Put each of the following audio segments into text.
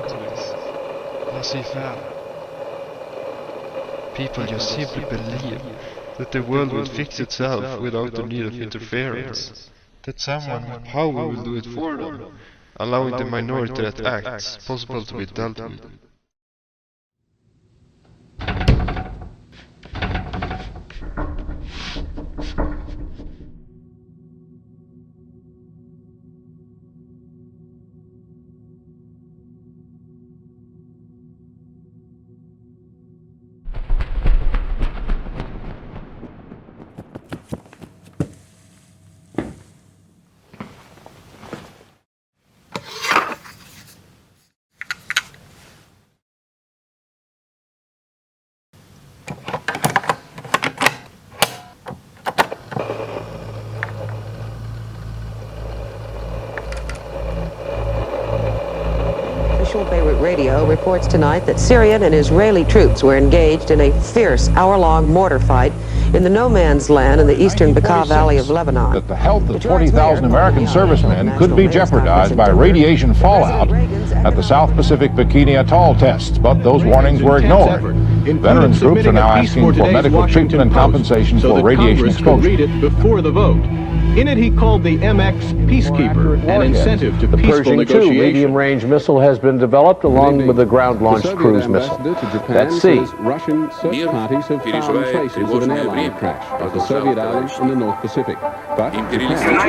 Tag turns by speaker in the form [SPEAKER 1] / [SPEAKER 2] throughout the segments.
[SPEAKER 1] countries. Laissez-faire. People just simply believe that the world will fix itself without the need of interference. That someone with power will do it for them, allowing the minority that acts possible to be dealt with.
[SPEAKER 2] Beirut Radio reports tonight that Syrian and Israeli troops were engaged in a fierce hour-long mortar fight in the no-man's land in the eastern Bekaa Valley of Lebanon.
[SPEAKER 3] That the health of 40,000 American servicemen could be jeopardized by radiation fallout at the South Pacific Bikini Atoll tests, but those warnings were ignored. Veterans groups are now asking for medical treatment and compensation for radiation exposure.
[SPEAKER 4] Read it before the vote. In it, he called the MX Peacekeeper an incentive to peaceful negotiation.
[SPEAKER 5] The Pershing 2 medium-range missile has been developed along with the ground-launched cruise missile. Let's see.
[SPEAKER 6] Russian search parties have found traces of an airline crash of the Soviet islands in the North Pacific. But
[SPEAKER 7] United States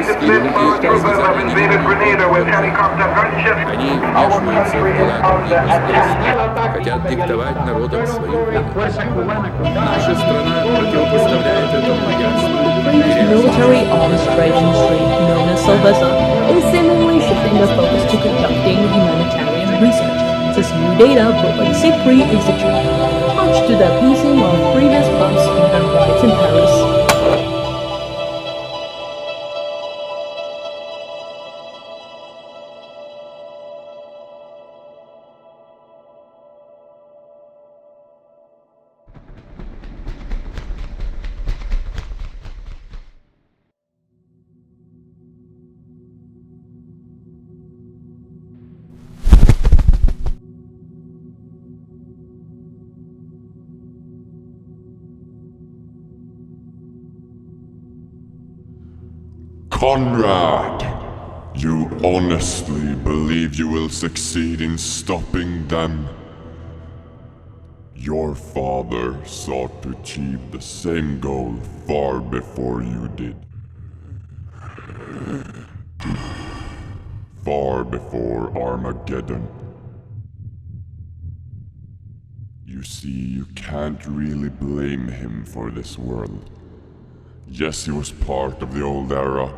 [SPEAKER 7] troops have invaded Grenada with helicopter gunships. Our country is under attack.
[SPEAKER 8] Хотят диктовать народам свою волю. Наша страна противопоставляет этому ясно.
[SPEAKER 9] Military arms trade industry, known as Salvesa, is seemingly shifting their focus to conducting humanitarian research. This new data brought by the CIPRI Institute, much to the appeasing of previous bumps in their rights in Paris.
[SPEAKER 10] Conrad, you honestly believe you will succeed in stopping them? Your father sought to achieve the same goal far before you did. Far before Armageddon. You see, you can't really blame him for this world. Yes, he was part of the old era,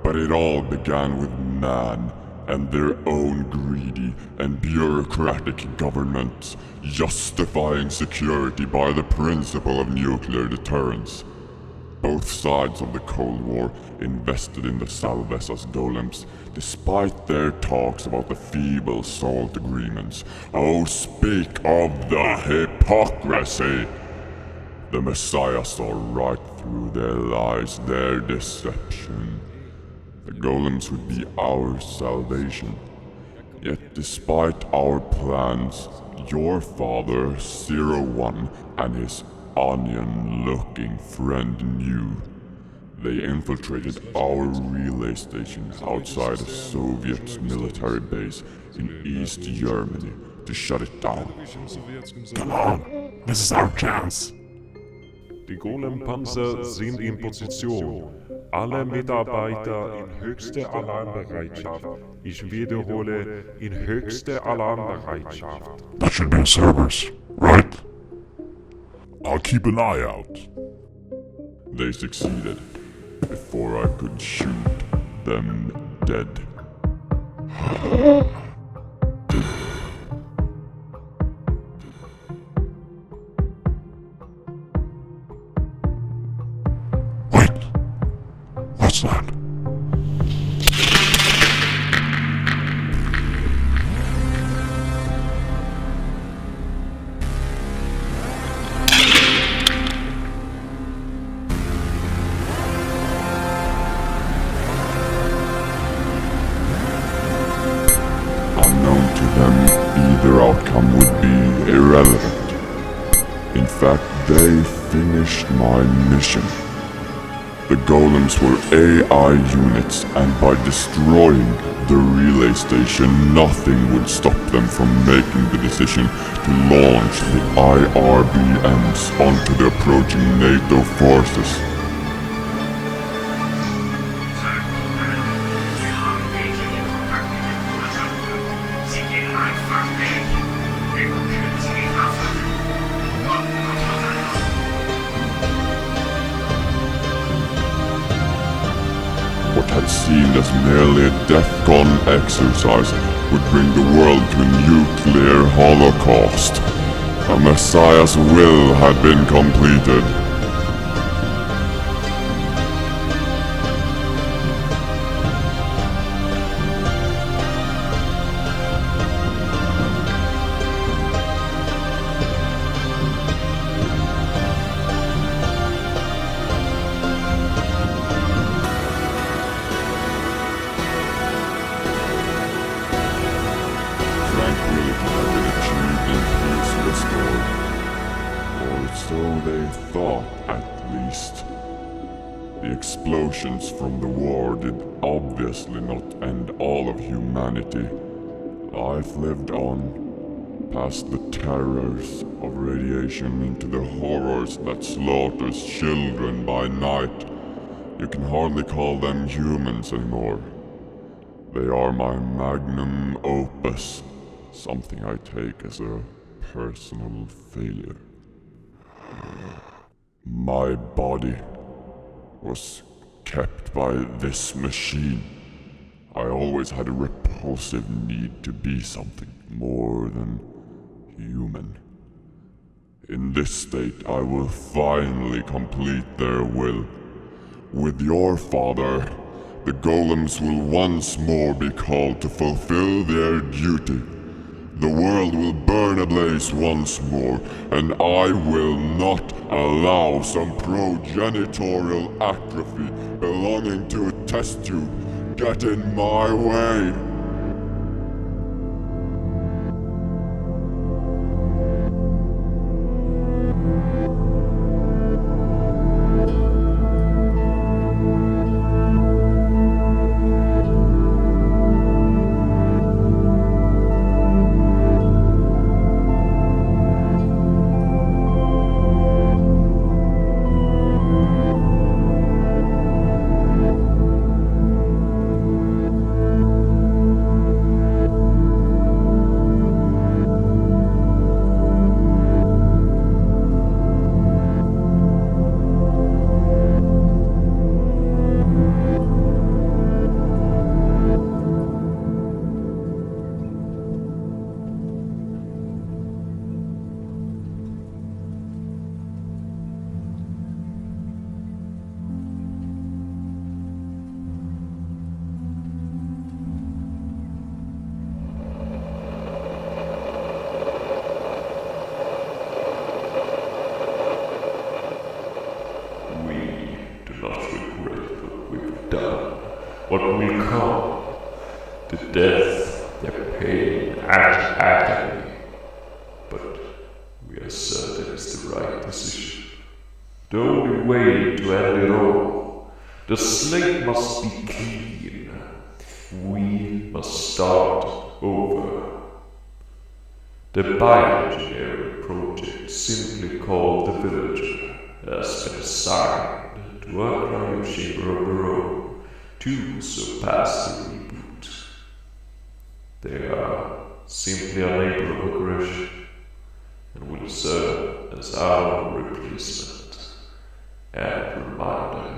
[SPEAKER 10] but it all began with man and their own greedy and bureaucratic governments justifying security by the principle of nuclear deterrence. Both sides of the Cold War invested in the Salvesa's golems, despite their talks about the feeble SALT agreements. Oh, speak of the hypocrisy! The Messiah saw right through their lies, their deception. The golems would be our salvation. Yet despite our plans, your father, 01, and his onion-looking friend knew. They infiltrated our relay station outside a Soviet military base in East Germany to shut it down.
[SPEAKER 11] Come on, this is our chance. Die Golem-Panzer sind in Position. Alle Mitarbeiter in höchste Alarmbereitschaft. Ich wiederhole, in höchste Alarmbereitschaft.
[SPEAKER 12] That should be the servers, right? I'll keep an eye out.
[SPEAKER 10] They succeeded before I could shoot them dead.
[SPEAKER 12] What's that?
[SPEAKER 10] Unknown To them, either outcome would be irrelevant. In fact, they finished my mission. The golems were AI units, and by destroying the relay station, nothing would stop them from making the decision to launch the IRBMs onto the approaching NATO forces. What had seemed as merely a DEFCON exercise would bring the world to a nuclear holocaust. A Messiah's will had been completed. Explosions from the war did obviously not end all of humanity. Life lived on, past the terrors of radiation into the horrors that slaughters children by night. You can hardly call them humans anymore. They are my magnum opus, something I take as a personal failure. My body was kept by this machine. I always had a repulsive need to be something more than human. In this state, I will finally complete their will. With your father, the golems will once more be called to fulfill their duty. The world will burn ablaze once more, and I will not allow some progenitorial atrophy belonging to a test tube get in my way.
[SPEAKER 11] What will come? The death, the pain, and agony. But we are certain it's the right decision. The only way to end it all. The slate must be clean. We must start over. The bioengineering project, simply called the Villager, has been assigned to a cryo-chamber of their own to surpass the reboot. They are simply a labor of aggression and will serve as our replacement and reminder